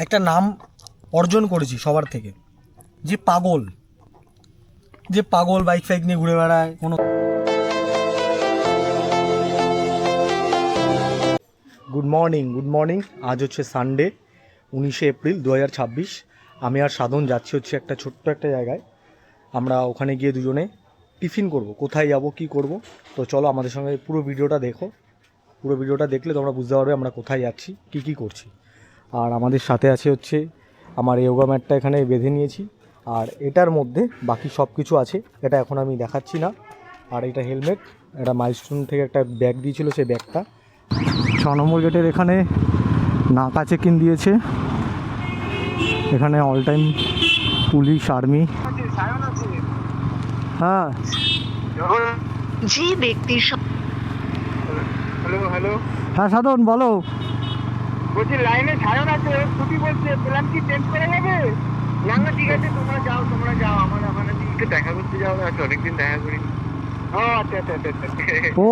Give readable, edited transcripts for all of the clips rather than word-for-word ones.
একটা নাম অর্জন করেছি সবার থেকে, যে পাগল, বাইক ফাইক নিয়ে ঘুরে বেড়ায় কোনো। Good morning. আজ হচ্ছে সানডে 19শে এপ্রিল 2026। আমি আর সাধন যাচ্ছি হচ্ছে একটা ছোট্ট একটা জায়গায়। আমরা ওখানে গিয়ে দুজনে টিফিন করব। কোথায় যাব কি করব, তো চলো আমাদের সঙ্গে পুরো ভিডিওটা দেখো। পুরো ভিডিওটা দেখলে তোমরা বুঝতে পারবে আমরা কোথায় যাচ্ছি, কি করছি। আর আমাদের সাথে আছে হচ্ছে আমার যোগা ম্যাটটা এখানে বেঁধে নিয়েছি, আর এটার মধ্যে বাকি সব কিছু আছে, এটা এখন আমি দেখাচ্ছি না। আর এটা হেলমেট, এটা মাইলস্টোন থেকে একটা ব্যাগ দিয়েছিল, সেই ব্যাগটা। 6 নম্বর গেটের এখানে নাকা চেক ইন দিয়েছে। এখানে অল টাইম পুলিশ আর্মি। হ্যাঁ জি ব্যক্তি। হ্যালো হ্যাঁ সাধন বলো। বলছি লাইনে সায়ন আছে, ছুটি বলছে, প্ল্যান কি চেঞ্জ করা যাবে? না না ঠিক আছে, তোমরা যাও আমার একটু দেখা করতে যাও, আজকে অনেকদিন দেখা করিনি। ও আচ্ছা। ও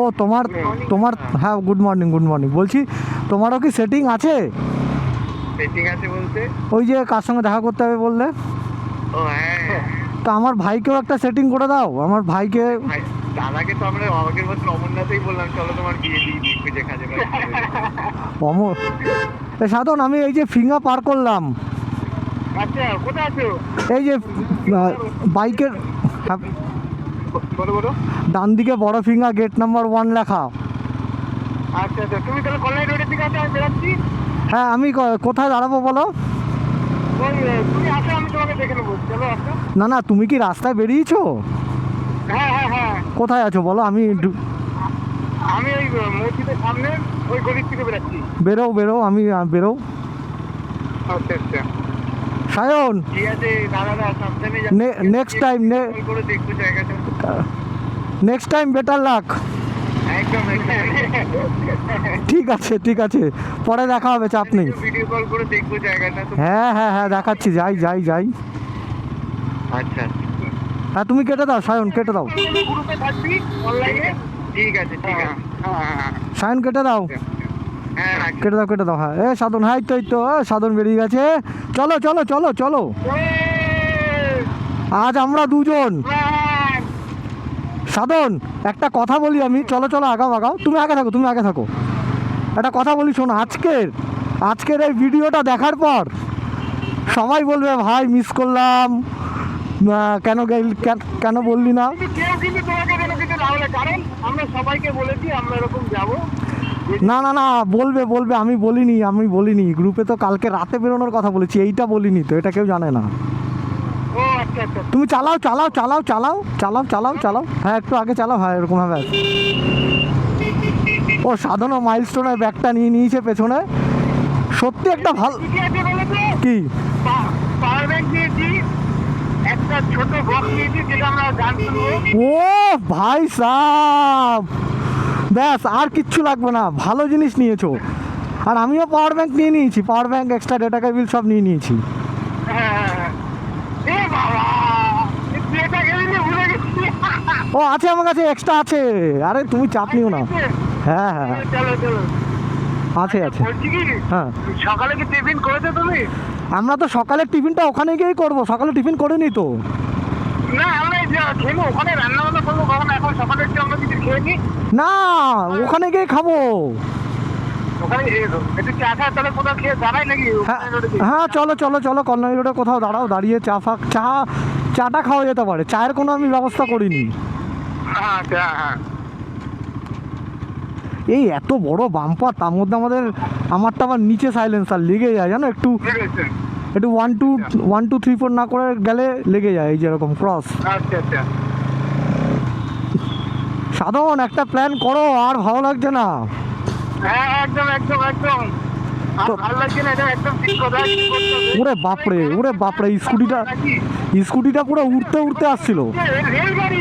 তোমার হ্যাঁ গুড মর্নিং বলছি, তোমারও কি সেটিং আছে? সেটিং আছে বলতে? ওই যে কার সঙ্গে দেখা করতে হবে বললে, ও হ্যাঁ। তা আমার ভাইকেও একটা সেটিং করে দাও। আমার ভাইকে, দাদাকে তো আমরা আগের বছর অমরনাথেই বললাম চলো তোমার বিয়ে দিয়ে খুঁজে খাজে। অমর সাধন, আমি এই যে ফিঙ্গার পার করলাম। আচ্ছা কোথায় আছো? এই যে বাইকের বলো ডান দিকে বড় ফিঙ্গার, গেট নাম্বার 1 লেখা। আচ্ছা তুমি তাহলে কল্যাণ রোডের দিকে আছো, আমি বেরাচ্ছি। হ্যাঁ আমি কোথায় দাঁড়াবো বলো? ওই তুমি আসো, আমি তোমাকে দেখে নেবো, চলো আসো। না তুমি কি রাস্তায় বেরিয়েছো? হ্যাঁ। কোথায় আছো বলো? আমি ওই মসজিদের সামনে ওই গলির থেকে বেরাচ্ছি। বেরো, আমি বেরো। আচ্ছা সায়ন, ঠিক আছে দাদা, সাবধানে নেক্সট টাইম করে দেখবো জায়গাটা। Next time better luck. একদম ঠিক আছে, পরে দেখা হবে, চাপ নেই। ভিডিও কল করে দেখবো জায়গাটা। হ্যাঁ দেখাচ্ছি, যাই। আচ্ছা হ্যাঁ তুমি কেটে দাও সায়ন, কেটে দাও। গ্রুপে থাকবি অনলাইনে? ঠিক আছে হ্যাঁ। সায়ন কেটে দাও, কেটে দাও। হ্যাঁ সাধন, হ্যাঁ এই তো সাধন বেরিয়ে গেছে। চলো। আজ আমরা দুজন। সাধন একটা কথা বলি আমি, চলো আগাও। তুমি আগে থাকো। একটা কথা বলি শোনো, আজকের এই ভিডিওটা দেখার পর সবাই বলবে ভাই মিস করলাম, কেন বললি না। কেউ কিন্তু তোমাকে কোনো কিছু না বলে, কারণ আমরা সবাইকে বলেছি আমরা এরকম যাবো। না বলবে, আমি বলিনি। গ্রুপে তো কালকে রাতে বেরোনোর কথা বলেছি, এইটা বলিনি তো, এটা কেউ জানে না। ও আচ্ছা তুমি চালাও। হ্যাঁ একটু আগে চালাও, হ্যাঁ এরকম ভাবে। ও সাধন মাইলস্টোনের ব্যাগটা নিয়ে নিয়েছে পেছনে। সত্যি একটা ভালো কি পাওয়ার ব্যাংক দিয়েছি, একটা ছোট বক্স দিয়েছি যেটা আমরা গান শুনবো। ও ভাই সাব, ব্যাস আর কিচ্ছু লাগবে না, ভালো জিনিস নিয়েছো। আর আমিও পাওয়ার ব্যাংক নিয়ে নিয়েছি, power bank, extra data cable সব নিয়ে নিয়েছি। ও আছে আমার কাছে, এক্সট্রা আছে। আরে তুমি চাপ নিও না। হ্যাঁ আছে। হ্যাঁ সকালে কি টিফিন করেছো তুমি? আমরা তো সকালের টিফিনটা ওখানে গিয়েই করবো, সকালে টিফিন করিনি তো। না আমরা খেলো ওখানে, রান্না বান্না করবো কখন, এখন সকালের যে আমরা কিছু খেয়েছি। না ওখানে গিয়ে খাবো। ওখানে একটু চা খা, তাহলে কোথাও খেয়ে দাঁড়াই নাকি? হ্যাঁ চলো কল্যাণী রোডে কোথাও দাঁড়িয়ে চাটা খাওয়া যেতে পারে, চায়ের কোনো আমি ব্যবস্থা করিনি। হ্যাঁ এই এত বড় বাম্পার, তার মধ্যে আমারটা আবার নিচে সাইলেন্সার লেগে যায় জানো, একটু 1 2 3 4 না করে গেলে লেগে যায়, এই যেরকম ক্রস। আচ্ছা সাধন একটা প্ল্যান করো, আর ভালো লাগছে না। হ্যাঁ একদম ভালো লাগছে না, এটা একদম ঠিক কথা। ওরে বাপরে স্কুটিটা পুরো উড়তে আসছিল। রেলগাড়ি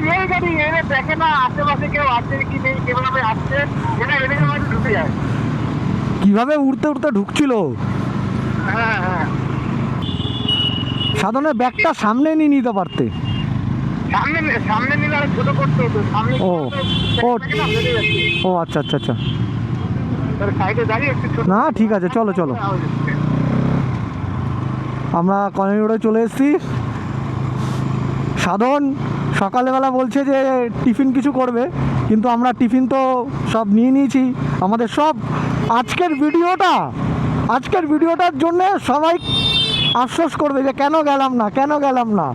এনে দেখে না আশেপাশে কেউ আছে কি নেই, কিভাবে আসছে, এটা এদিকে আমাদের ঢুকে যায়। কিভাবে উড়তে ঢুকছিল। হ্যাঁ সাধনের ব্যাগটা সামনে নিয়ে নিতে পারতে। সামনে নিলে আর ছোট করতে হতো, সামনে ও আচ্ছা সাইডে দাঁড়িয়ে একটু না ঠিক আছে, চলো আমরা কলোনি রোডে চলে এসেছি। সাধন সকালবেলা বলছে যে টিফিন কিছু করবে, কিন্তু আমরা টিফিন তো সব নিয়ে নিয়েছি। আমাদের সব আজকের ভিডিওটার জন্য সবাই আফসোস করবে যে কেন গেলাম না।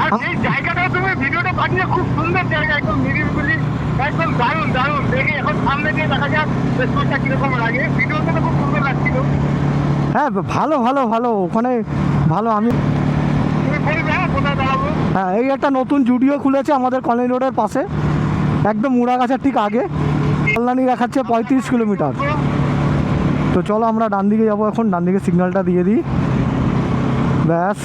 আর এই জায়গাটা তুমি ভিডিওটা পাঠিয়ে, খুব সুন্দর জায়গা, একদম নিরিবিলি, একদম দারুণ দেখে। এখন সামনে দিয়ে দেখা যাক রেস্টুরেন্টটা কিরকম লাগে। ভিডিওটা তো খুব সুন্দর লাগছিল। হ্যাঁ, ভালো ওখানে ভালো। আমি তুমি বলবে কোথায় দাঁড়াবো? হ্যাঁ, এই একটা নতুন জুডিও খুলেছে আমাদের কলোনি রোডের পাশে, একদম মুড়াগাছার ঠিক আগে। কল্যাণী দেখাচ্ছে 35 কিলোমিটার। তো চলো আমরা ডান দিকে যাবো এখন। ডান দিকে সিগন্যালটা দিয়ে দিই, ব্যাস।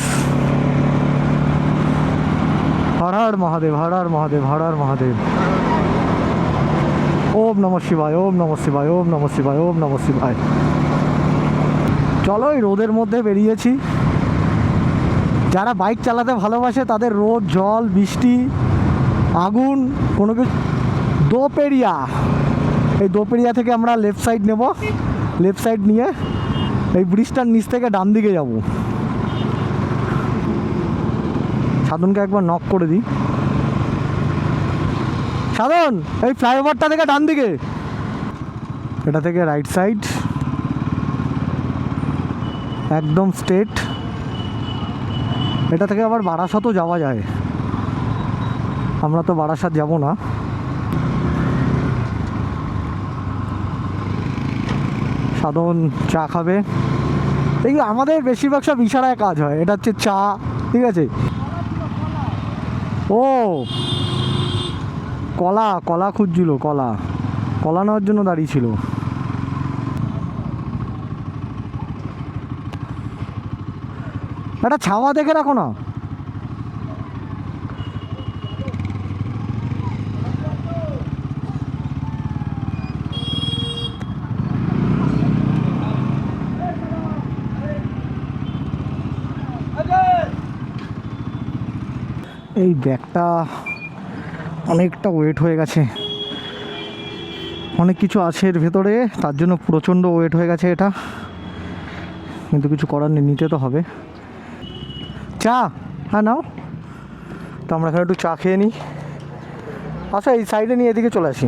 হর হর মহাদেব, হর হর মহাদেব, হর হর মহাদেব। ওম নমঃ শিবায়, ওম নমঃ শিবায়, ওম নমঃ শিবায়, ওম নমঃ শিবায়। চলো, এই রোদের মধ্যে বেরিয়েছি। যারা বাইক চালাতে ভালোবাসে তাদের রোদ, জল, বৃষ্টি, আগুন কোনো কিছু। দোপেরিয়া, এই দোপেরিয়া থেকে আমরা লেফট সাইড নেব। লেফট সাইড নিয়ে এই ব্রিজটার নিচ থেকে ডান দিকে যাব। সাধনকে একবার নক করে দিই। সাধন, এই ফ্লাইওভারটা থেকে ডান দিকে, এটা থেকে রাইট সাইড, একদম স্ট্রেট। এটা থেকে আবার বারাসাতও যাওয়া যায়। আমরা তো বারাসাত যাব না। সাধন চা খাবে। এই আমাদের বেশিরভাগ সব ইশারায় কাজ হয়। এটা হচ্ছে চা, ঠিক আছে। ও কলা খুঁজছিল, কলা নেওয়ার জন্য দাঁড়িয়ে ছিল। একটা ছাওয়া দেখে রাখো না। এই ব্যাগটা অনেকটা ওয়েট হয়ে গেছে, অনেক কিছু আছে এর ভেতরে, তার জন্য প্রচণ্ড ওয়েট হয়ে গেছে এটা। কিন্তু কিছু করার নেই, নিতে তো হবে। চা, হ্যাঁ নাও। তো আমরা এখানে একটু চা খেয়ে নিই। আচ্ছা, এই সাইডে নিয়ে এদিকে চলে আসি।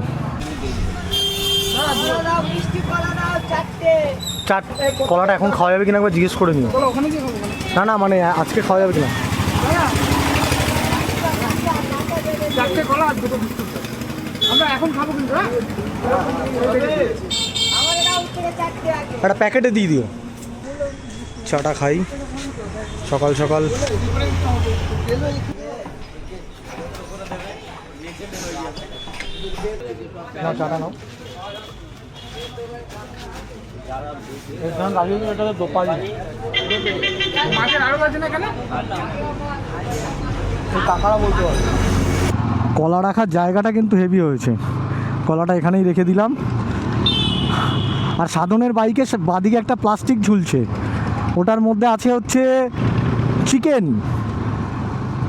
চাট কলাটা এখন খাওয়া যাবে কিনা একবার জিজ্ঞেস করে নিও। না মানে আজকে খাওয়া যাবে কিনা। আমরা এখন খাবো কিন্তু একটা প্যাকেটে দিয়ে দিও। চাটা খাই সকাল সকাল। নাও চাটা নাও। কাকারা বলতে পারবে। কলা রাখার জায়গাটা কিন্তু হেভি হয়েছে। কলাটা এখানেই রেখে দিলাম। আর সাধনের বাইকে বাদিকে একটা প্লাস্টিক ঝুলছে, ওটার মধ্যে আছে হচ্ছে চিকেন।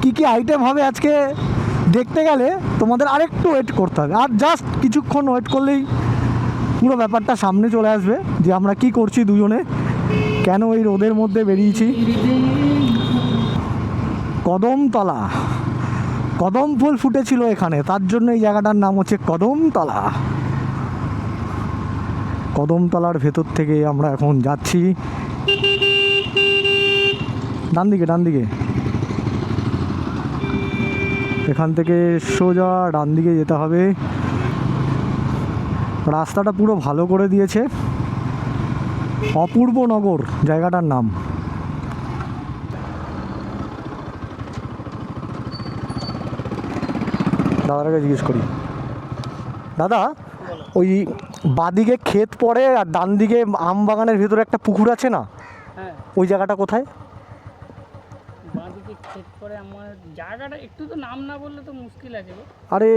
কি আইটেম হবে আজকে দেখতে গেলে তোমাদের আরেকটু ওয়েট করতে হবে। আর জাস্ট কিছুক্ষণ ওয়েট করলেই পুরো ব্যাপারটা সামনে চলে আসবে যে আমরা কি করছি দুজনে, কেন এই রোদের মধ্যে বেরিয়েছি। কদমতলা, কদম ফুল ফুটেছিল এখানে, তার জন্য এই জায়গাটার নাম হচ্ছে কদমতলা। কদমতলার ভেতর থেকে আমরা এখন যাচ্ছি ডান দিকে। এখান থেকে সোজা ডান দিকে যেতে হবে। রাস্তাটা পুরো ভালো করে দিয়েছে। অপূর্ব নগর জায়গাটার নাম। দাদাকে জিজ্ঞেস করি, দাদা ওই বাদিকে ক্ষেত পড়ে আর ডান দিকে আম বাগানের ভেতরে একটা পুকুর আছে না, হ্যাঁ ওই জায়গাটা কোথায়? বাঁদিকে ক্ষেত পরে আমার জায়গাটা একটু তো নাম না বললে তো মুশকিল আছে গো। আরে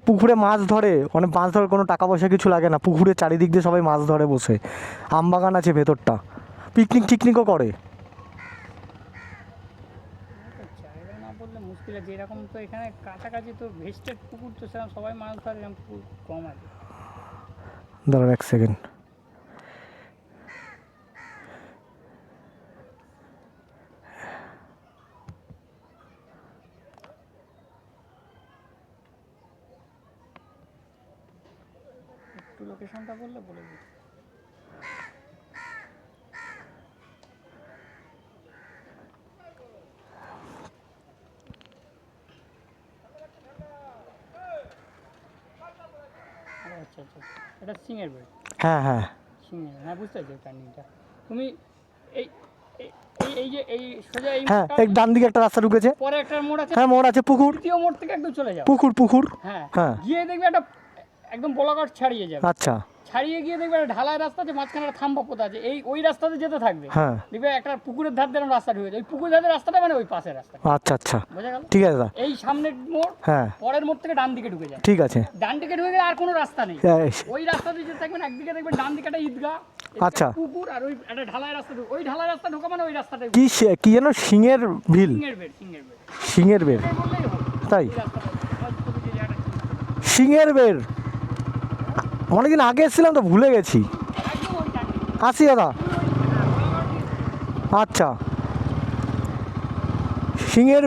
পুকুরে মাছ ধরে, মানে মাছ ধরে কোনো টাকা পয়সা কিছু লাগে না। পুকুরের চারিদিক দিয়ে সবাই মাছ ধরে বসে। আম বাগান আছে ভেতরটা, পিকনিকও করে। জায়গা না বললে মুশকিল আছে। এরকম তো এখানে কাছাকাছি তো ভেস্টেড পুকুর, তো সেরকম সবাই মাছ ধরে, এরকম পুকুর কম আছে। দাঁড়াও এক সেকেন্ড। লোকেশনটা বললে বলে দিই। আচ্ছা আচ্ছা, এটা সিংয়ের বেড। হ্যাঁ হ্যাঁ সিংয়ের, হ্যাঁ বুঝতে পারছি টার্নিংটা। তুমি এই এই এই যে এই সোজা এই হ্যাঁ, মোড়টা এক ডান দিকে একটা রাস্তা ঢুকেছে। পরে একটা মোড় আছে, হ্যাঁ মোড় আছে, পুকুর, তৃতীয় মোড় থেকে একদম চলে যাও। পুকুর পুকুর। হ্যাঁ হ্যাঁ। গিয়ে দেখবে একটা একদম বলাঘাট ছাড়িয়ে যাবে। আচ্ছা। ছাড়িয়ে গিয়ে দেখবে একটা ঢালাই রাস্তা আছে, মাঝখানে একটা থাম্বা পোতা আছে, ওই রাস্তাতে যেতে থাকবে। হ্যাঁ। দেখবে একটা পুকুরের ধার দিয়ে রাস্তা ঢুকেছে, ওই পুকুরের ধারের রাস্তাটা মানে ওই পাশের রাস্তা। আচ্ছা আচ্ছা, বোঝা গেল? ঠিক আছে দাদা। এই সামনের মোড়, হ্যাঁ পরের মোড় থেকে ডান দিকে ঢুকে যায়। ঠিক আছে। ডান দিকে ঢুকে গেলে আর কোনো রাস্তা নেই, হ্যাঁ, ওই রাস্তাতে যেতে থাকবেন। একদিকে দেখবেন ডান দিকে একটা ঈদগাহ, আচ্ছা। পুকুর, আর ওই একটা ঢালাই রাস্তা ওই ঢালাই রাস্তা ঢোকা মানে ওই রাস্তাটাই কি কি যেন সিংয়ের ভিল, সিংয়ের বেড। সিংয়ের বেড সিংয়ের বের, বললেই হবে। তাই? ওই রাস্তাটা হয়তো যে জায়গাটা সিংয়ের বের অনেকদিন আগে এসেছিলাম তো ভুলে গেছি। একদম ওই টার্নিং। আসি দাদা। আচ্ছা, সিংয়ের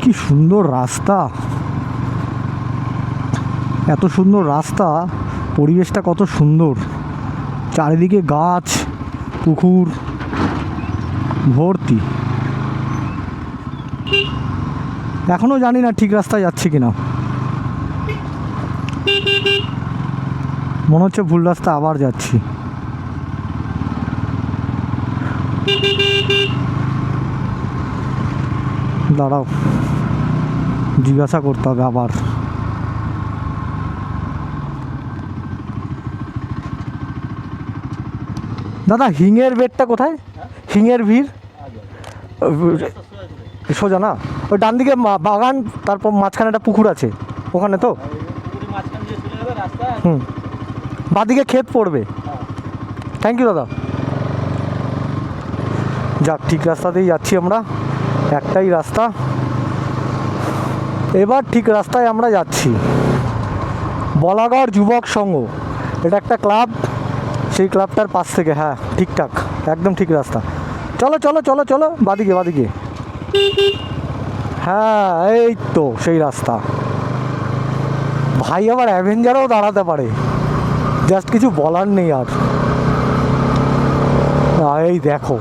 কি সুন্দর রাস্তা, এত সুন্দর রাস্তা, পরিবেশটা কত সুন্দর, চারিদিকে গাছ, পুকুর ভর্তি। এখনো জানি না ঠিক রাস্তায় যাচ্ছি কিনা, মনে হচ্ছে ভুল রাস্তা আবার যাচ্ছি। দাঁড়াও, জিজ্ঞাসা করতে হবে আবার। দাদা হিঙের বেডটা কোথায়? হিঙের ভিড় সোজা না, ওই ডান দিকে বাগান, তারপর মাঝখানে একটা পুকুর আছে ওখানে তো। হুম, বাদিকে ক্ষেত পড়বে। থ্যাংক ইউ দাদা। যাক, ঠিক রাস্তাতেই যাচ্ছি আমরা, একটাই রাস্তা, এবার ঠিক রাস্তায় আমরা যাচ্ছি। বলাগড় যুবক সংঘ, এটা একটা ক্লাব, সেই ক্লাবটার পাশ থেকে। হ্যাঁ ঠিকঠাক, একদম ঠিক রাস্তা। চলো চলো চলো চলো, বাদিকে বাদিকে। হ্যাঁ এই তো সেই রাস্তা। ভাই আবার অ্যাভেঞ্জারও দাঁড়াতে পারে, জাস্ট কিছু বলার নেই আর। এই দেখো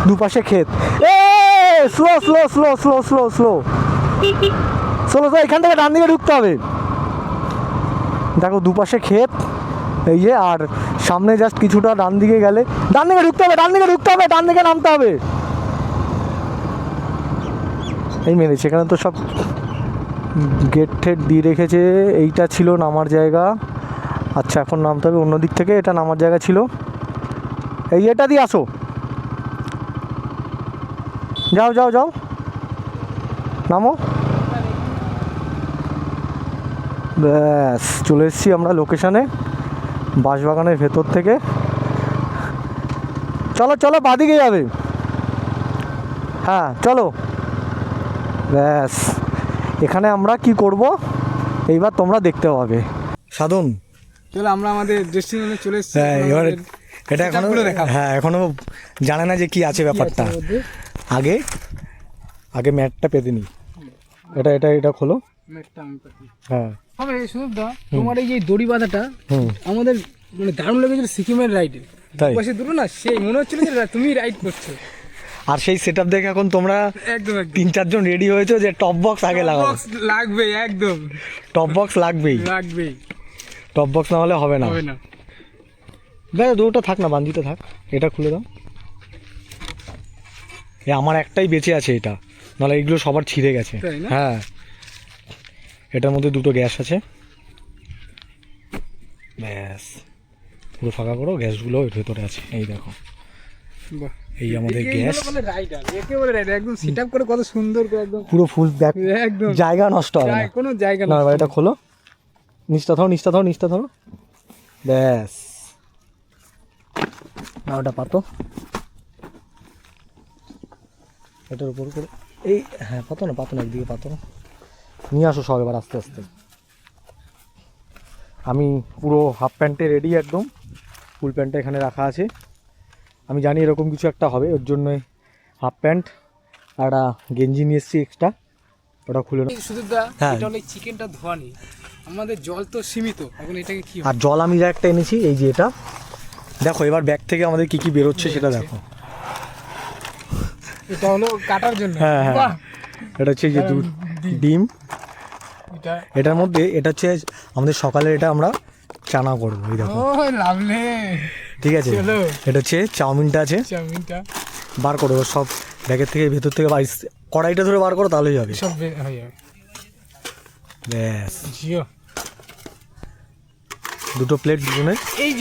দুপাশে ক্ষেত। A slow slow slow slow slow slow slow slow, এখান থেকে ডান দিকে ঢুকতে হবে। দেখো দুপাশে ক্ষেত, এই যে, আর সামনে জাস্ট কিছুটা ডান দিকে গেলে, ডান দিকে ঢুকতে হবে, ডান দিকে ঢুকতে হবে, ডান দিকে নামতে হবে। এই মেরেছে, এখানে তো সব গেট ঠেট দিয়ে রেখেছে। এইটা ছিল নামার জায়গা। আচ্ছা এখন নামতে হবে অন্য দিক থেকে, এটা নামার জায়গা ছিল। এই এটা দিয়ে আসো, যাও যাও যাও, নামো। ব্যাস চলে এসেছি আমরা লোকেশানে, বাঁশবাগানের ভেতর থেকে। চলো চলো, বাদিকে যাবে। হ্যাঁ চলো। ব্যাস, এখানে আমরা কি করব এইবার তোমরা দেখতে পাবে। সাধন, চলো আমরা আমাদের ডেস্টিনেশনে চলে এসেছি। হ্যাঁ এবার এটা এখনো, হ্যাঁ এখনো জানে না যে কি আছে ব্যাপারটা। আগে আগে ম্যাটটা পেতে নি, এটা এটা এটা খোলো। হ্যাঁ হবে শুনুন দা, তোমার এই যে দড়ি বাঁধাটা হুম, আমাদের মানে দারুণ লেগেছিল সিকিমের রাইডে। তাই? পাশে দুটো না, সেই মনে হচ্ছিল যে তুমি রাইড করছো। আর সেই সেটআপ দেখে এখন তোমরা একদম 3-4 জন রেডি হয়েছে যে টপ বক্স আগে লাগাবো। বক্স লাগবে, একদম টপ বক্স লাগবেই, লাগবেই, টপ বক্স না হলে হবে না। হবে না। দেখ দুটো থাক না, বান্দিতে থাক। এটা খুলে দাও। আমার একটাই বেঁচে আছে এটা, নাহলে এইগুলো সবার ছিঁড়ে গেছে। তাই না? হ্যাঁ, এটার মধ্যে দুটো গ্যাস আছে। ব্যাস পুরো ফাঁকা করো, গ্যাসগুলো এর ভেতরে আছে। এই দেখো, বাহ, এই আমাদের একেই গ্যাস বলে রাইডার, একে বলে রাইডার। একদম সেটআপ করে কত সুন্দর করে, একদম পুরো ফুল দেখ, একদম জায়গা নষ্ট হবে না। কোনো জায়গা না না। এবার এটা খোলো, নিচটা ধরো, নিচটা ধরো, নিচটা ধরো। ব্যাস, না ওটা পাতো, এটার উপর করে। এই হ্যাঁ পাতো না, পাতো না, একদিকে পাতো না। নিয়ে আসো সব এবার আস্তে আস্তে। আমি পুরো হাফ প্যান্টে রেডি একদম, ফুল প্যান্টটা এখানে রাখা আছে। আমি জানি এরকম কিছু একটা হবে, ওর জন্যই হাফ প্যান্ট আর একটা গেঞ্জি নিয়ে এসেছি এক্সট্রা। ওটা খুলে নাও। সুদীপদা হ্যাঁ। এটা হলো চিকেনটা ধোয়া নেই, আমাদের জল তো সীমিত, এখন এটাকে কি আর জল আমি যা একটা এনেছি এই যে এটা দেখো, এবার ব্যাগ থেকে আমাদের কি কি বেরোচ্ছে সেটা দেখো। এটা হলো কাটার জন্য। হ্যাঁ হ্যাঁ, বাহ, এটা হচ্ছে এই যে ডিম, এটা এটার মধ্যে এটা হচ্ছে আমাদের সকালে এটা আমরা চানা করবো, এই দেখো। ও লাভলে, ঠিক আছে, চলো। এটা হচ্ছে চাউমিনটা আছে, চাউমিনটা বার করো এবার সব ব্যাগের থেকে ভেতর থেকে কড়াইটা ধরে বার করো তাহলেই হবে। সব হয়ে যাবে। ব্যাস, জিও, দুটো প্লেট দুজনে। এই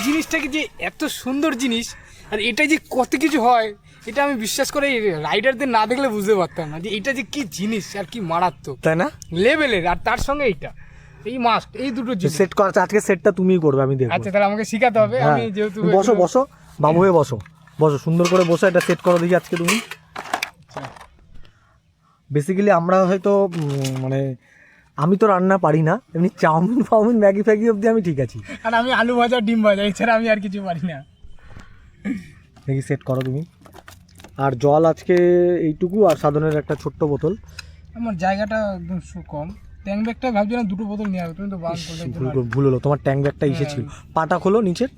জিনিসটাকে যে এত সুন্দর জিনিস, আর এটা যে কত কিছু হয়, এটা আমি বিশ্বাস করে রাইডারদের না দেখলে বুঝতে পারতাম না যে এটা যে কি জিনিস আর কি মারাত্মক তাই না? লেভেলের। আর তার সঙ্গে এইটা, এই মাস্ট, এই দুটো জিনিস। সেট করা আজকে সেটটা তুমিই করবে, আমি দেখবো। আচ্ছা, তাহলে আমাকে শেখাতে হবে। হ্যাঁ, আমি যেহেতু বসো বসো বাবু হয়ে বসো, বসো সুন্দর করে বসো, এটা সেট করো দেখি আজকে তুমি। বেসিক্যালি আমরা হয়তো মানে আমি তো রান্না পারি না, এমনি চাউমিন ফাউমিন ম্যাগি ফ্যাগি অবধি আমি ঠিক আছি। আর আমি আলু ভাজা ডিম ভাজা এছাড়া আমি আর কিছু পারি না। দেখি সেট করো তুমি। আর জল আজকে এইটুকু, আর সাধনের একটা ছোট্ট বোতল। আমার জায়গাটা একদম কম, ট্যাঙ্ক ব্যাগটা ভাবছি না দুটো বোতল নিয়ে হবে, তুমি তো বান করলে। ভুল হলো, তোমার ট্যাঙ্ক ব্যাগটা ইসে ছিল। পাটা খোলো নিচের।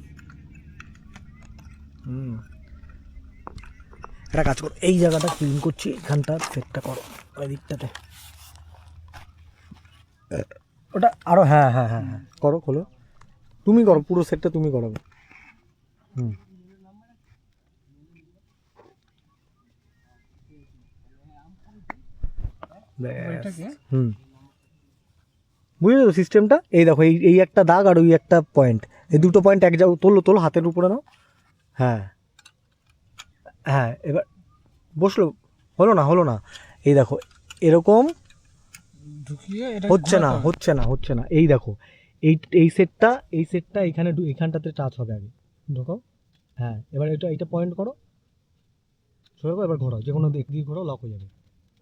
একটা কাজ করো, এই জায়গাটা ক্লিন করছি, এখানটা সেটটা করো, ওই দিকটাতে ওটা আরো। হ্যাঁ হ্যাঁ হ্যাঁ হ্যাঁ, করো, খোলো, তুমি করো পুরো সেটটা, তুমি করো। বুঝলে তো সিস্টেমটা? এই দেখো, এই একটা দাগ আর ওই একটা পয়েন্ট, এই দুটো পয়েন্ট এক জায়গায় তোলো হাতের উপরে নাও। হ্যাঁ হ্যাঁ, এবার বসলো, হলো না। এই দেখো এরকম ঢুকিয়ে এটা হচ্ছে না। এই দেখো এই সেটটা এইখানটাতে টাচ হবে আগে, ঢোকাও। হ্যাঁ, এবার এইটা পয়েন্ট করো, সরো, এবার ঘোরাও, যে কোনো দিক দিয়ে ঘোরাও, লক হয়ে যাবে।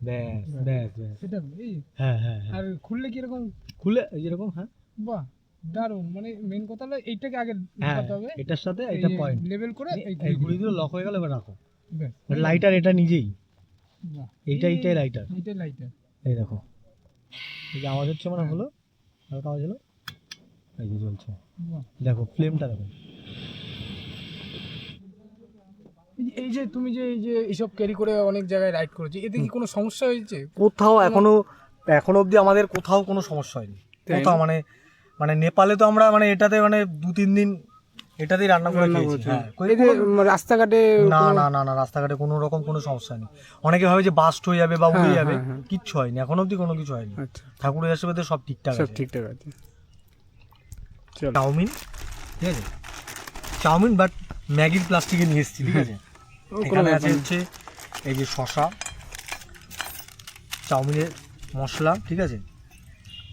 ব্যাস ব্যাস ব্যাস। সেটা এই। হ্যাঁ হ্যাঁ হ্যাঁ, আর খুললে কি এরকম? খুলে যেরকম। হ্যাঁ বাহ, দারুণ। মানে মেন কথা হলো এইটাকে আগে হ্যাঁ, ঢোকাতে হবে, এটার সাথে এটা পয়েন্ট লেভেল করে এই ঘুরিয়ে দিলে লক হয়ে গেল, এবার রাখো। ব্যাস। লাইটার এটা নিজেই, বাহ, এইটাই লাইটার। এইটাই লাইটার। এই দেখো, এই যে আওয়াজ হচ্ছে, মানে হলো, হালকা আওয়াজ হলো, এই যে জ্বলছে। বাহ। দেখো ফ্লেমটা দেখো। এই যে তুমি যে এইসব ক্যারি করে অনেক জায়গায় রাইড করেছো, এতে কি কোনো সমস্যা হয়েছে? কোথাও এখনো অবধি আমাদের কোথাও কোনো সমস্যা হয়নি। কোথাও মানে নেপালে তো আমরা মানে এটাতে মানে 2-3 দিন এটাতেই রান্না করে খেয়েছি। হ্যাঁ, এতে রাস্তাঘাটে না রাস্তাঘাটে কোনো রকম কোনো সমস্যা নেই। অনেকে ভাবে যে বাস্ট হয়ে যাবে বা উড়ে যাবে, কিচ্ছু হয়নি, এখন অবধি কোনো কিছু হয়নি। আচ্ছা, ঠাকুরের আশীর্বাদে সব ঠিকঠাক আছে। ঠিকঠাক আছে। চাউমিন, ঠিক আছে, চাউমিন বাট ম্যাগির প্লাস্টিকে নিয়ে এসেছি, ঠিক আছে। এখানে আছে হচ্ছে এই যে শসা, চাউমিনের মশলা, ঠিক আছে,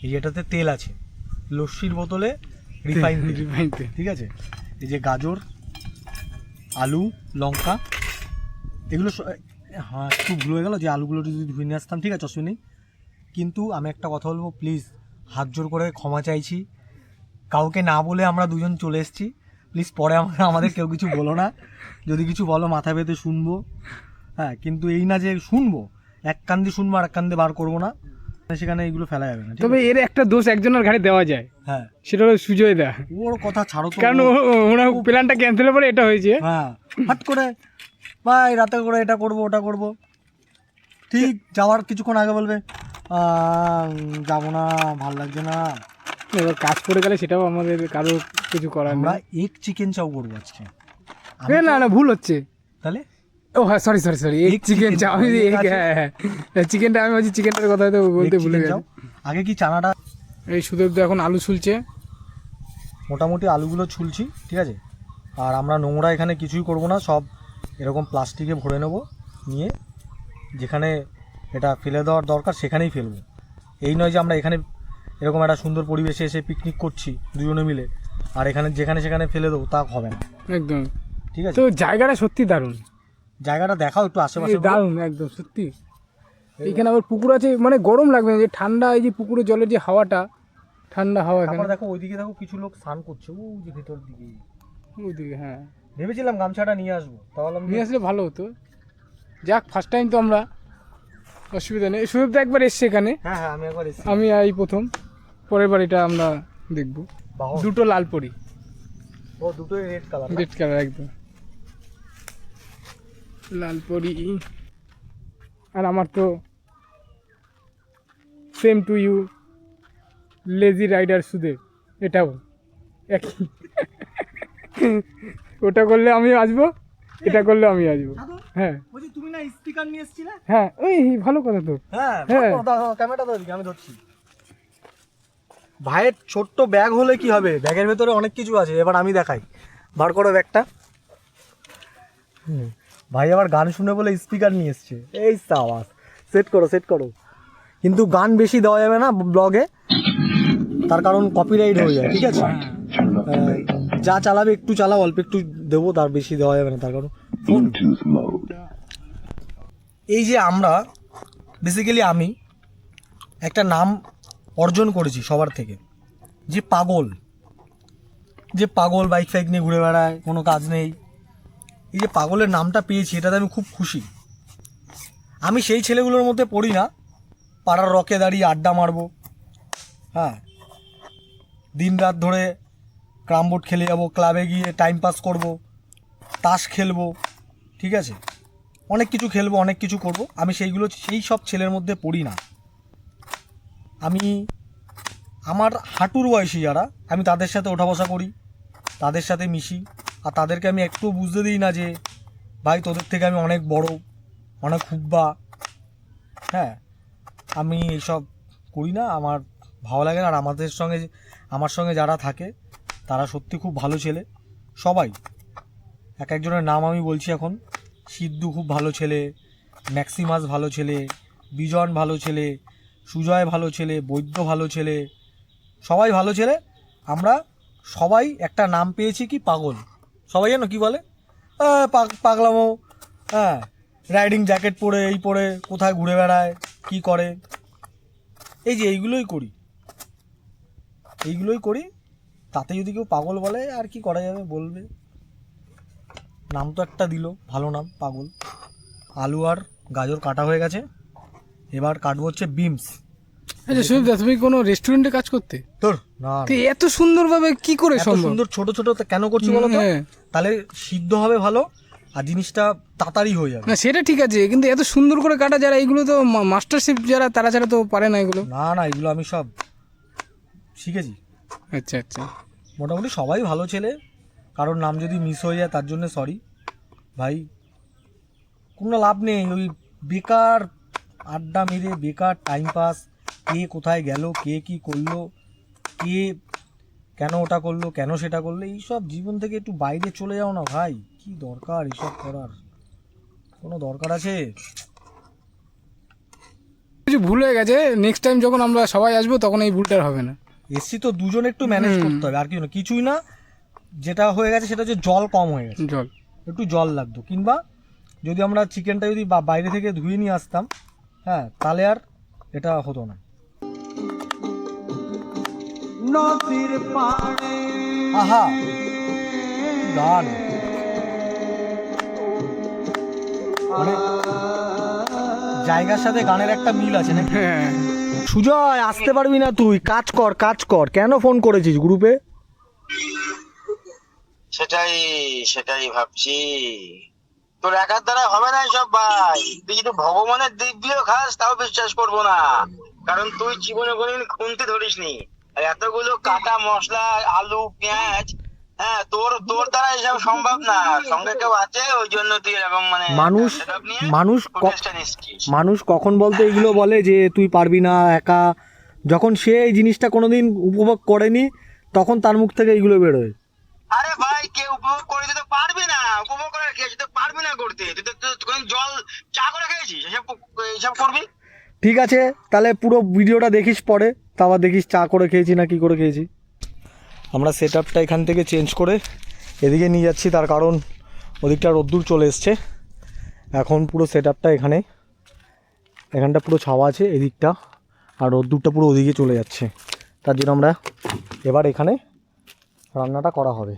এই এটাতে তেল আছে, লস্যির বোতলে রিফাইন তেল, ঠিক আছে, এই যে গাজর, আলু, লঙ্কা, এগুলো হ্যাঁ একটু ভুল হয়ে গেল, যে আলুগুলো যদি ধুয়ে নিয়ে আসতাম, ঠিক আছে, অসুবিধা নেই। কিন্তু আমি একটা কথা বলবো, প্লিজ হাত জোর করে ক্ষমা চাইছি, কাউকে না বলে আমরা দুজন চলে এসেছি, প্লিজ পরে আমাদের কেউ কিছু বলো না, যদি কিছু বলো মাথা পেতে শুনবো। হ্যাঁ, কিন্তু এই না যে শুনবো, এক কান দিয়ে শুনবো আর এক কান দিয়ে বার করবো না, সেখানে এইগুলো ফেলা যাবে না। তবে এর একটা দোষ একজনের ঘাড়ে দেওয়া যায়, হ্যাঁ, সেটা হলো সুজয় দা। ওর কথা ছাড়ো তো, কারণ ওনার প্ল্যানটা ক্যান্সেল করে এটা হয়েছে। হ্যাঁ, হট করে ভাই রাতে করে এটা করবো ওটা করবো, ঠিক যাওয়ার কিছুক্ষণ আগে বলবে যাবো না, ভাল লাগছে না। এবার কাজ করে গেলে সেটাও আমাদের কারো কিছু করার আমরা নেই। এগ চিকেন চাও করবো আজকে। না ভুল হচ্ছে তাহলে ও হ্যাঁ, সরি এগ চিকেন চাও। হ্যাঁ, চিকেনটা আমি বলছি, চিকেনটার কথা হয়তো বলতে ভুলে গেছি। আগে কি চানাটা, এই সুদেব এখন আলু ছুলছে, মোটামুটি আলুগুলো ছুলছি, ঠিক আছে। আর আমরা নোংরা এখানে কিছুই করব না, সব এরকম প্লাস্টিকে ভরে নেব, নিয়ে যেখানে এটা ফেলে দেওয়ার দরকার সেখানেই ফেলবো। এই নয় যে আমরা এখানে এরকম একটা সুন্দর পরিবেশে এসে পিকনিক করছি দুজনে মিলে, আর এখানে যেখানে সেখানে ফেলে দেবো, তা হবে না। একদম ঠিক আছে, তো জায়গাটা সত্যি দারুণ, জায়গাটা দেখাও একটু আশেপাশে। দারুণ একদম সত্যি। এখানে আবার পুকুর আছে, মানে গরম লাগবে না, যে ঠান্ডা, এই যে পুকুরের জলের যে হাওয়াটা, ঠান্ডা হাওয়া। এখানে দেখো ওইদিকে দেখো কিছু লোক স্নান করছে, ও যে ভেতর দিকে ওইদিকে। হ্যাঁ, ভেবেছিলাম গামছাটা নিয়ে আসবো, তাহলে নিয়ে আসলে ভালো হতো। যাক, ফার্স্ট টাইম তো আমরা, অসুবিধা নেই। সুযোগ তো একবার এসছে এখানে, হ্যাঁ হ্যাঁ আমি একবার এসেছি। আমি এই প্রথম, পরের বার এটা আমরা দেখবো। বাহন। দুটো লাল পরি, ও দুটোই রেড কালার। রেড কালার একদম লাল পরি। আর আমার তো same to you, lazy rider Sudeb, এটাও একই। ওটা করলে আমি আসবো, এটা করলে আমি আসবো। হ্যাঁ বলছি তুমি না স্পিকার নিয়ে এসেছিলে? হ্যাঁ, ওই ভালো কথা তো। হ্যাঁ হ্যাঁ। ক্যামেরাটা ধরি, আমি ধরছি। ভাইয়ের ছোট্ট ব্যাগ হলে কি হবে, ব্যাগের ভেতরে অনেক কিছু আছে। এবার আমি দেখাই, বার করো ব্যাগটা। ভাই আবার গান শুনে বলে স্পিকার নিয়ে এসছে। এই আওয়াজ সেট করো, সেট করো। কিন্তু গান বেশি দেওয়া যাবে না ব্লগে, তার কারণ কপিরাইট হয়ে যায়, ঠিক আছে? যা চালাবে একটু চালাও, অল্প একটু দেবো, তার বেশি দেওয়া যাবে না, তার কারণ ফোন। এই যে আমরা বেসিক্যালি আমি একটা নাম অর্জন করেছি সবার থেকে, যে পাগল, যে পাগল বাইক ফাইক নিয়ে ঘুরে বেড়ায়, কোনো কাজ নেই। এই যে পাগলের নামটা পেয়েছি, এটাতে আমি খুব খুশি। আমি সেই ছেলেগুলোর মধ্যে পড়ি না, পাড়ার রকে দাঁড়িয়ে আড্ডা মারবো, হ্যাঁ, দিন রাত ধরে ক্যারাম বোর্ড খেলে যাবো, ক্লাবে গিয়ে টাইম পাস করবো, তাস খেলবো, ঠিক আছে, অনেক কিছু খেলবো, অনেক কিছু করব। আমি সেই সব ছেলের মধ্যে পড়ি না। আমি আমার হাঁটুর বয়সী যারা, আমি তাদের সাথে ওঠা বসা করি, তাদের সাথে মিশি, আর তাদেরকে আমি একটু বুঝতে দিই না যে ভাই তোদের থেকে আমি অনেক বড়, অনেক হুব্বা। হ্যাঁ, আমি এইসব করি না, আমার ভালো লাগে না। আর আমার সঙ্গে যারা থাকে তারা সত্যি খুব ভালো ছেলে সবাই। এক একজনের নাম আমি বলছি এখন। সিদ্ধু খুব ভালো ছেলে, ম্যাক্সিমাস ভালো ছেলে, বিজন ভালো ছেলে, সুজয় ভালো ছেলে, বৈদ্য ভালো ছেলে, সবাই ভালো ছেলে। আমরা সবাই একটা নাম পেয়েছি, কি পাগল। সবাই জানো কি বলে, পাগলামো, হ্যাঁ, রাইডিং জ্যাকেট পরে এই পরে কোথায় ঘুরে বেড়ায়, কি করে। এই যে এইগুলোই করি। তাতে যদি কেউ পাগল বলে, আর কি করা যাবে, বলবে। নাম তো একটা দিল, ভালো নাম, পাগল। আলু আর গাজর কাটা হয়ে গেছে, এবার কাটবো হচ্ছে বিমস। আচ্ছা সুদীপ দা, তুমি কোনো রেস্টুরেন্টে কাজ করতে? তোর না, তো এত সুন্দরভাবে কি করে এত সম্ভব? সুন্দর ছোট ছোট কেন করছি বলো তো? হ্যাঁ। তাহলে সিদ্ধ হবে ভালো, আর জিনিসটা তাড়াতাড়ি হয়ে যাবে। না সেটা ঠিক আছে, কিন্তু এত সুন্দর করে কাটা, যারা এগুলো তো মাস্টারশেফ যারা, তারা ছাড়া তো পারে না এগুলো। না এগুলো আমি সব শিখেছি। আচ্ছা আচ্ছা। মোটামুটি সবাই ভালো ছেলে, কারোর নাম যদি মিস হয়ে যায় তার জন্য সরি ভাই। কোনো লাভ নেই ওই বেকার আড্ডা মেরে, বেকার টাইম পাস, কে কোথায় গেল, কে কি করলো, কে কেন ওটা করলো, কেন সেটা করলো, এইসব জীবন থেকে একটু বাইরে চলে যাও না ভাই। কি দরকার এইসব করার, কোনো দরকার আছে? কিছু ভুল হয়ে গেছে, নেক্সট টাইম যখন আমরা সবাই আসবো তখন এই ভুলটা হবে না। এসছি তো দুজন একটু ম্যানেজ করতে হবে, আর কিছুই না। যেটা হয়ে গেছে সেটা হচ্ছে জল কম হয়ে গেছে, জল একটু জল লাগতো। কিংবা যদি আমরা চিকেনটা যদি বাইরে থেকে ধুয়ে নিয়ে আসতাম, হ্যাঁ, তাহলে আর এটা হতো না। আহা গান, মানে জায়গার সাথে গানের একটা মিল আছে নাকি? হ্যাঁ। সুজয় আসতে পারবি না তুই? কাজ কর। কেন ফোন করেছিস গ্রুপে? সেটাই ভাবছি, তোর একার দ্বারা হবে না সব ভাই। তুই যদি ভগবানের দিব্যিও খাস তাও বিশ্বাস করবো না, কারণ তুই জীবনে কোনোদিন খুনতে ধরিস নি। আর এতগুলো কাটা মশলা, আলু, পেঁয়াজ, হ্যাঁ, তোর দ্বারা এসব সম্ভব না। সঙ্গে কেউ আছে, ওই জন্য তুই এরকম মানে মানুষ কখন বলতে এগুলো বলে যে তুই পারবি না একা, যখন সে এই জিনিসটা কোনোদিন উপভোগ করেনি তখন তার মুখ থেকে এইগুলো বেরোয়। আরে ভাই, কে উপভোগ করে তুই তো পারবি না উপভোগ করার, খেয়েছিস তো পারবি না করতে। তুই তো জল চা করে খেয়েছিস, এসব করবি? ঠিক আছে, তাহলে পুরো ভিডিওটা দেখিস পরে, তারপর দেখিস চা করে খেয়েছি না কি করে খেয়েছি। আমরা সেট আপটা এখান থেকে চেঞ্জ করে এদিকে নিয়ে যাচ্ছি, তার কারণ ওদিকটা রোদ্দুর চলে এসছে। এখন পুরো সেট আপটা এখানটা পুরো ছাওয়া আছে এদিকটা, আর রোদ্দুরটা পুরো ওদিকে চলে যাচ্ছে। তার জন্য আমরা এবার এখানে রান্নাটা করা হবে।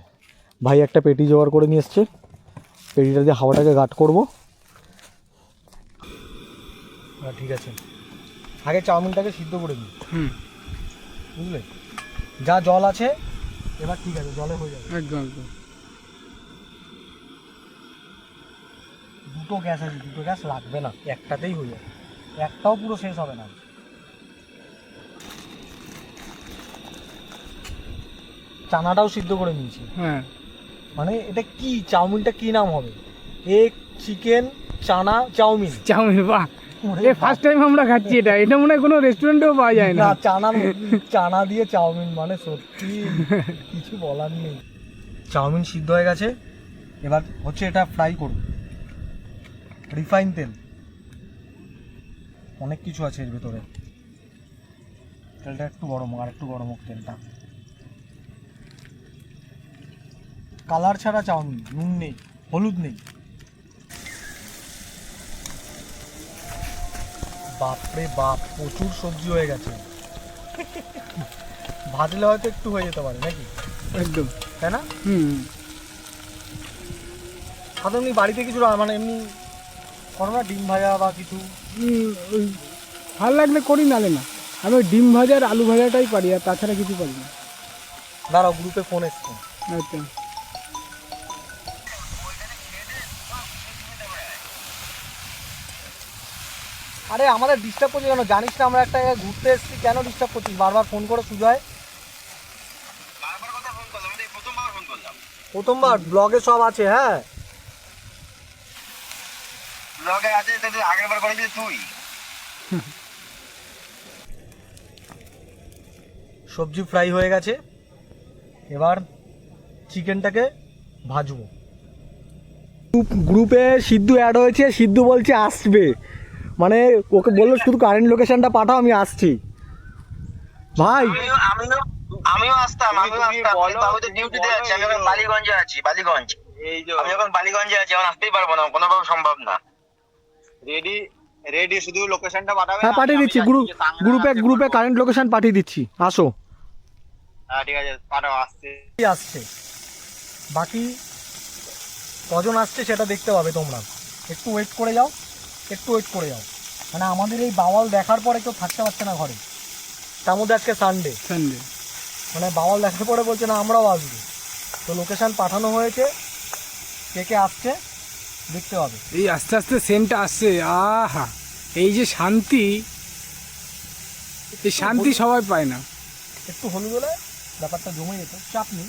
ভাই একটা পেটি জোগাড় করে নিয়ে এসছে, পেটিটা দিয়ে হাওয়াটাকে গার্ড করবো। ঠিক আছে, আগে চাউমিনটাকে সিদ্ধ করে দিই, হুম, বুঝলে? যা জল আছে এবার ঠিক আছে, জলে হয়ে যাবে। একদম একদম। দুটো গ্যাস আছে, দুটো গ্যাস লাগবে না, একটাতেই হয়ে যাবে, একটাও পুরো শেষ হবে না। চানাটাও সিদ্ধ করে নিয়েছি। হ্যাঁ, মানে এটা কি, চাউমিনটা কি নাম হবে? এগ চিকেন চানা চাউমিন। চাউমিন, বাহ! এই ফার্স্ট টাইম আমরা খাচ্ছি এটা, এটা মনে হয় কোনো রেস্টুরেন্টেও পাওয়া যায় না। না, চানা দিয়ে চাউমিন, মানে সত্যি কিছু বলার নেই। চাউমিন সিদ্ধ হয়ে গেছে, এবার হচ্ছে এটা ফ্রাই করব। রিফাইন তেল, অনেক কিছু আছে এর ভেতরে। তেলটা একটু গরম হোক, আর একটু গরম হোক তেলটা। কালার ছাড়া চাউমিন, নুন নেই, হলুদ নেই। বাপরে বাপ, প্রচুর সবজি হয়ে গেছে। ভাজলে হয়তো একটু হয়ে যেতে পারে নাকি, একদম, তাই না? হুম। সাধারণ এমনি বাড়িতে কিছু মানে এমনি করো না, ডিম ভাজা বা কিছু? ওই ভালো লাগলে করি, নালে না। আমি ওই ডিম ভাজা আর আলু ভাজাটাই পারি, আর তাছাড়া কিছু পারি না। দাঁড়াও, গ্রুপে ফোন এসছে। আচ্ছা, আরে আমাদের ডিস্টার্ব করছিস কেন? জানিস না আমরা একটা জায়গায় ঘুরতে এসেছি, কেন ডিস্টার্ব করছিস বারবার ফোন করে? সুজয়, বারবার কথা ফোন করলাম, আমি প্রথমবার ফোন করলাম। প্রথমবার? ব্লগে সব আছে। হ্যাঁ, ব্লগে আছে, তুই আগের বার করেছিলি তুই। সবজি ফ্রাই হয়ে গেছে, এবার চিকেনটাকে ভাজবো। গ্রুপে সিদ্ধু অ্যাড হয়েছে, সিদ্ধু বলছে আসবে, মানে ওকে বললো শুধু কারেন্ট লোকেশনটা পাঠাও, আমি আসছি। ভাই আমিও আসতাম, আমি তো ডিউটিতে আছি, আমি এখন বালিগঞ্জে আছি, বালিগঞ্জ। আমি এখন বালিগঞ্জে আছি, এখন আসতেই পারবো না, কোনোভাবে সম্ভব না। রেডি, শুধু লোকেশনটা পাঠাবে। হ্যাঁ, পাঠিয়ে দিচ্ছি, গ্রুপে কারেন্ট লোকেশন পাঠিয়ে দিচ্ছি, আসো। হ্যাঁ ঠিক আছে, পাঠাও, আসছে। আসছে, বাকি কজন আসছে সেটা দেখতে পাবে তোমরা। একটু ওয়েট করে যাও, একটু ওয়েট করে যাও। মানে আমাদের এই বাওয়াল দেখার পরে কেউ থাকতে পারছে না ঘরে, তার মধ্যে আজকে সানডে। মানে বাওয়াল দেখার পরে বলছে না আমরাও আসবো, তো লোকেশন পাঠানো হয়েছে, কে কে আসছে দেখতে হবে। এই আস্তে আস্তে সেন্টটা আসছে, আহা, এই যে শান্তি, এই শান্তি সবাই পায় না। একটু হলুদ হলে ব্যাপারটা জমে যেত, চাপ নেই।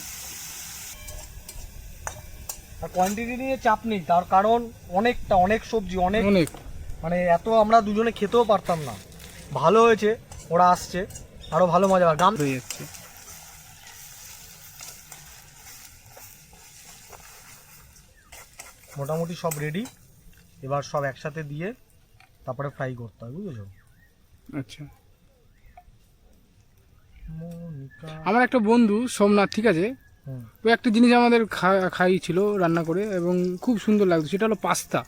আর কোয়ান্টিটি নিয়ে চাপ নেই, তার কারণ অনেক সবজি, অনেক, মানে এত আমরা দুজনে খেতেও পারতাম না। ভালো হয়েছে ওরা আসছে, আরো ভালো মজা হবে। গাম হয়ে যাচ্ছে। মোটামুটি সব রেডি, এবার সব একসাথে দিয়ে তারপরে ফ্রাই করতে হয়, বুঝেছো? আচ্ছা, আমার একটা বন্ধু সোমনাথ, ঠিক আছে, ও একটা জিনিস আমাদের খাইয়েছিল রান্না করে, এবং খুব সুন্দর লাগতো। সেটা হলো পাস্তা,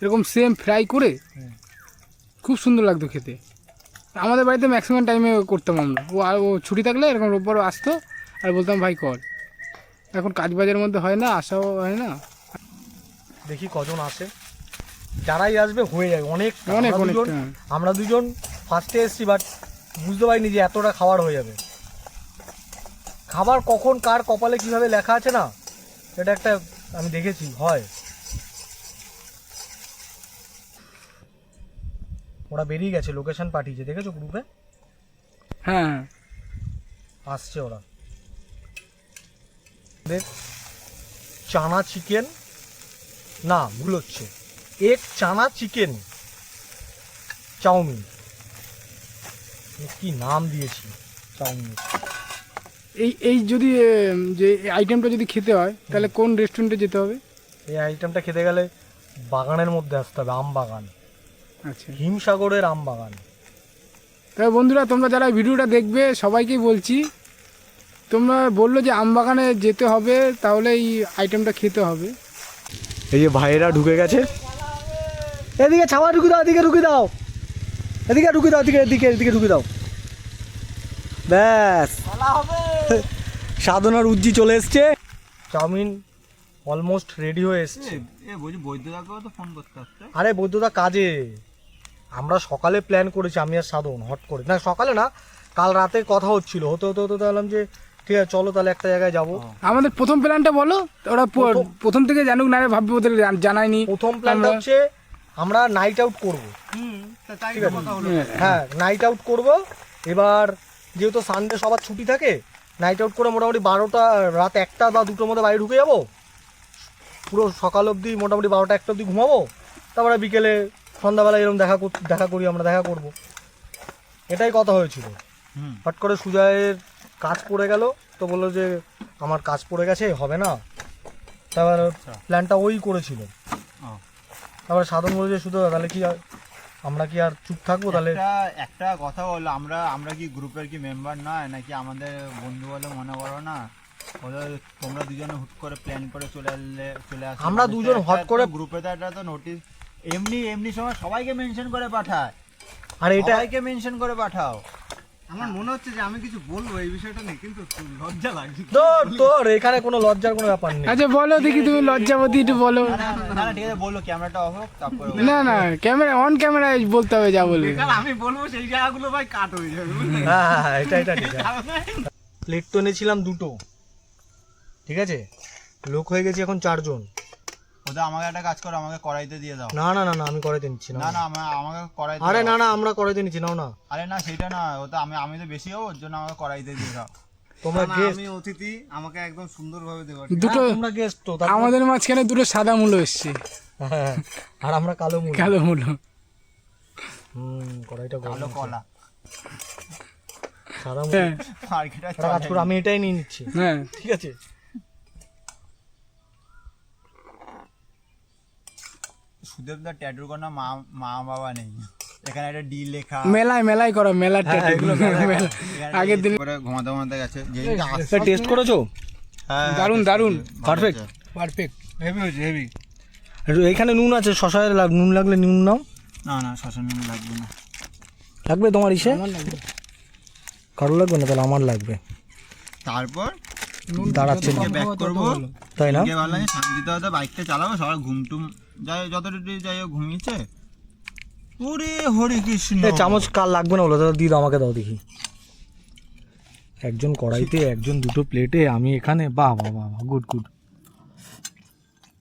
এরকম সেম ফ্রাই করে খুব সুন্দর লাগতো খেতে। আমাদের বাড়িতে ম্যাক্সিমাম টাইমে করতাম আমরা। ও ছুটি থাকলে এরকম রোববারও আসতো, আর বলতাম ভাই কর। এখন কাজ বাজের মধ্যে হয় না, আসাও হয় না। দেখি কজন আসে, যারাই আসবে হয়ে যাবে অনেক। অনেকটা। আমরা দুজন ফার্স্টে এসেছি, বাট বুঝতে পারিনি যে এতটা খাবার হয়ে যাবে। খাবার কখন কার কপালে কিভাবে লেখা আছে না, এটা একটা আমি দেখেছি হয়। ওরা বেরিয়ে গেছে, লোকেশন পাঠিয়েছে, দেখেছো গ্রুপে? হ্যাঁ, আসছে ওরা। চানা চিকেন, না ভুল হচ্ছে, এক চানা চিকেন চাউমিন, কি নাম দিয়েছি চাউমিন। এই যদি যে আইটেমটা যদি খেতে হয়, তাহলে কোন রেস্টুরেন্টে যেতে হবে? এই আইটেমটা খেতে গেলে বাগানের মধ্যে আসতে হবে, আম বাগান। আচ্ছা, হিমসাগরের আম বাগান। তবে বন্ধুরা, তোমরা যারা ভিডিওটা দেখবে সবাইকেই বলছি, তোমরা বললো যে আমবাগানে যেতে হবে, তাহলে এই আইটেমটা খেতে হবে। এই যে ভাইয়েরা ঢুকে গেছে, এদিকে ছাওয়া ঢুকে দাও, এদিকে ঢুকে দাও, এদিকে ঢুকে দাও, এদিকে ঢুকে দাও। ব্যাস, সাধনার উজ্জি চলে এসছে, চাউমিন অলমোস্ট রেডি হয়ে এসছে। বৈদ্যদাকেও তো ফোন করতে আসছে। আরে বৈদ্যদা কাজে, আমরা সকালে প্ল্যান করেছি আমি আর সাধন, হট করে না, সকালে না, কাল রাতে কথা হচ্ছিল, হতে হতে হতে বললাম যে ঠিক আছে চলো তাহলে একটা জায়গায় যাবো। আমাদের প্রথম প্ল্যানটা বলো, ওরা প্রথম থেকে জানুক না ভাববে, ওদের জানায়নি। প্রথম প্ল্যানটা হচ্ছে আমরা নাইট আউট করবো, ঠিক আছে? হ্যাঁ নাইট আউট করবো। এবার যেহেতু সানডে সবার ছুটি থাকে, নাইট আউট করে মোটামুটি 12টা, রাত 1টা বা 2টোর মধ্যে বাড়ি ঢুকে যাবো, পুরো সকাল অবধি মোটামুটি 12টা 1টা অবধি ঘুমাবো, তারপরে বিকেলে সন্ধ্যাবেলায় এরকম দেখা করি, আমরা দেখা করব, এটাই কথা হয়েছিল। হট করে সুজয়ের কাজ পড়ে গেল, তো বললো যে আমার কাজ পড়ে গেছে, হবে না, তারপর প্ল্যানটা ওই করেছিল। তারপরে সাধন বলে যে শুধু তাহলে কি আমরা কি আর চুপ থাকবো? তাহলে একটা কথা বললো, আমরা কি গ্রুপের কি মেম্বার নয় নাকি আমাদের বন্ধু বলে মনে করো না? তোমরা দুজনে হুট করে প্ল্যান করে চলে আসো, আমরা দুজন হট করে গ্রুপে তো একটা তো নোটিশ এমনি সময় সবাইকে মেনশন করে পাঠায়, আর এটা সবাইকে মেনশন করে পাঠাও। আমার মনে হচ্ছে যে আমি কিছু বলবো এই বিষয়টা নিয়ে, কিন্তু লজ্জা লাগছে। তোর এখানে কোনো লজ্জার কোনো ব্যাপার নেই। আচ্ছা বলো দেখি, তুমি লজ্জাবতী একটু বলো। না ঠিক আছে, বললো ক্যামেরাটা অফ হোক, তারপরে না না, ক্যামেরা অন ক্যামেরায় বলতে হবে যা বলবে। কাল আমি বলবো সেই জায়গাগুলো ভাই কাট হয়ে যাবে, বুঝলি? হ্যাঁ এটা ঠিক আছে। প্লেট তো এনেছিলাম 2টো, ঠিক আছে, লোক হয়ে গেছি এখন 4 জন। ওটা আমাকে একটা কাজ করো, আমাকে কড়াইতে দিয়ে দাও। না না না না আমি করাইতে নিচ্ছি না। না না আমাকে কড়াইতে আরে দাও। না না আমরা করাইতে নিচ্ছি, নাও না। আরে না সেটা না, ওটা আমি তো বেশি হবো, ওর জন্য আমাকে কড়াইতে দিয়ে দাও। তোমরা না, গেস্ট, আমি অতিথি, আমাকে একদম সুন্দরভাবে দেওয়া। দুটো তোমরা গেস্ট তো, আমাদের মাঝখানে দুটো সাদা মূলো এসছে, হ্যাঁ, আর আমরা কালো মুখ। কালো মূলো। কড়াইটা ভালো কলা সাদা মুখ। হ্যাঁ মার্কেটে একটা কাজ করো, আমি এটাই নিয়ে নিচ্ছি, হ্যাঁ, ঠিক আছে? সুদেবদার ট্যাটুর কোনো মা বাবা নেই, এখানে একটা ডি লেখা। মেলায় করো, মেলার হ্যাঁ, ট্যাটু। এগুলো মেলায় মেলা। আগের দিন পরে ঘুমাতে গেছে যে টেস্ট করেছো? দারুণ দারুণ, পারফেক্ট পারফেক্ট। হেভি হয়েছে, হেভি। এখানে নুন আছে, শশায় নুন লাগলে নুন নাও। না শশা নুন লাগবে না। লাগবে তোমার ইসে? আমার লাগবে। কারো লাগবে না, তাহলে আমার লাগবে। তারপর দাঁড়াচ্ছে না, ব্যাক করবো, তাই না? ভাবলাম শান্তিতে হয়তো বাইকটা চালাবো, সবাই ঘুমটুম যাই, যতটুকু যাই হোক ঘুমিয়েছে। ওরে হরে কৃষ্ণ। চামচ কার লাগবে না বলো, তাহলে দিয়ে দাও, আমাকে দাও দেখি। একজন কড়াইতে, একজন 2টো প্লেটে, আমি এখানে, বাহ বাহ বাহ, গুড গুড।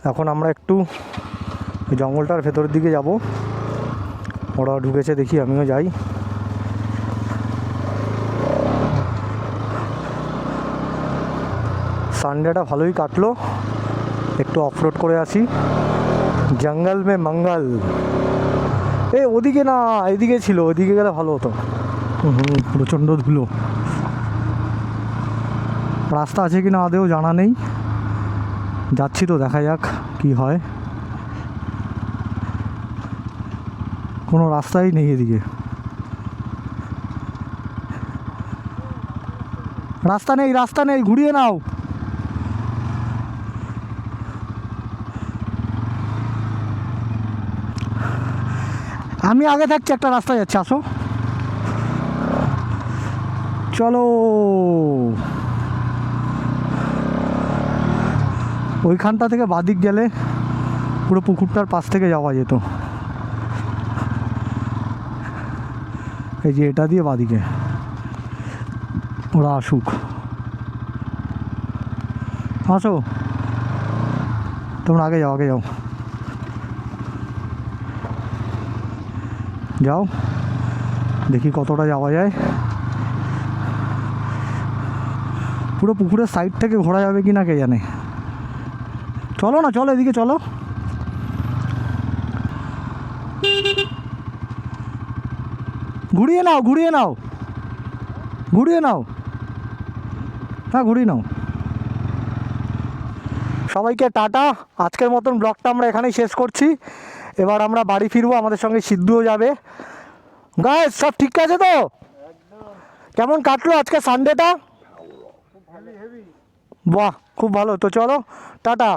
এখন আমরা একটু ওই জঙ্গলটার ভেতরের দিকে যাব, ওরা ঢুকেছে দেখি, আমিও যাই। সানডেটা ভালোই কাটলো, একটু অফরোড করে আসি, জঙ্গল মে মঙ্গল। ওদিকে না, এদিকে ছিল, ওদিকে গেলে ভালো হতো। প্রচণ্ড ধুলো, রাস্তা আছে কি না আদেও জানা নেই, যাচ্ছি তো, দেখা যাক কি হয়। কোনো রাস্তাই নেই এদিকে, রাস্তা নেই, ঘুরিয়ে নাও। আমি আগে থাকছি, একটা রাস্তা যাচ্ছে, আসো চলো। ওইখানটা থেকে বাদিক গেলে পুরো পুকুরটার পাশ থেকে যাওয়া যেত, এই যে এটা দিয়ে বাদিকে। ওরা আসুক, আসো তোমরা, আগে যাও যাও, দেখি কতটা যাওয়া যায়। পুরো পুকুরের সাইড থেকে ঘোরা যাবে কি না কে জানে। চলো না, চলো এদিকে চলো। ঘুরিয়ে নাও হ্যাঁ, ঘুরিয়ে নাও। সবাইকে টাটা, আজকের মতন ব্লগটা আমরা এখানেই শেষ করছি। এবার আমরা বাড়ি ফিরবো, আমাদের সঙ্গে সিদ্ধুও যাবে। গাইস সব ঠিক আছে তো? কেমন কাটলো আজকে সানডেটা? বাহ, খুব ভালো। তো চলো টাটা।